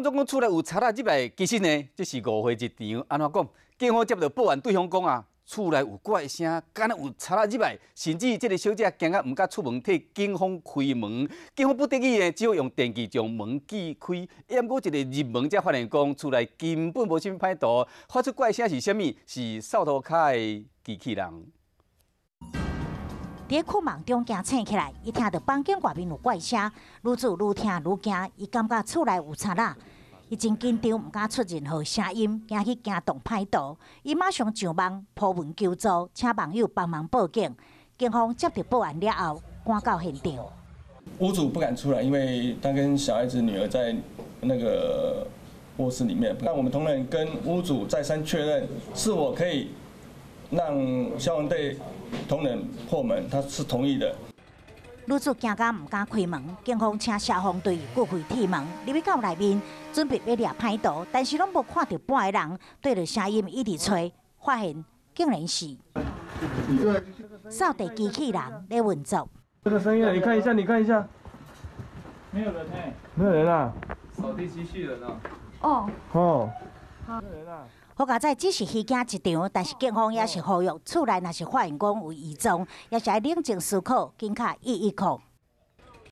总讲厝内有贼仔入来，其实呢，这是误会一场。安怎讲？警方接到报案，对方讲啊，厝内有怪声，敢若有贼仔入来，甚至这个小姐惊啊，唔敢出门替警方开门。警方不得已呢，只好用电锯将门锯开。不过一个入门才发现讲，厝内根本无啥物歹图，发出怪声是啥物？是扫涂骹的机器人。 伫困梦中惊醒起来，伊听到房间外面有怪声，愈做愈听愈惊，伊感觉厝内有贼仔，伊真紧张，唔敢出任何声音，惊去惊动歹徒。伊马上上网铺文求助，请网友帮忙报警。警方接到报案了后，赶到现场。屋主不敢出来，因为他跟小孩子女儿在那个卧室里面。那我们同仁跟屋主再三确认，是我可以让消防队。 同仁破门，他是同意的。女子惊到唔敢开门，警方请消防队过开铁门，入去到内面，准备要抓歹徒，但是拢无看到半个人，对着声音一直吹，发现竟然是扫地机器人在运作。这个声音，你看一下，你看一下，没有人哎，没有人啊？扫地机器人啊。哦。哦。没有人啊。 好佳在只是虚惊一场，但是警方也是呼吁，厝内若是发现讲有异状，也是要冷静思考，警卡一考。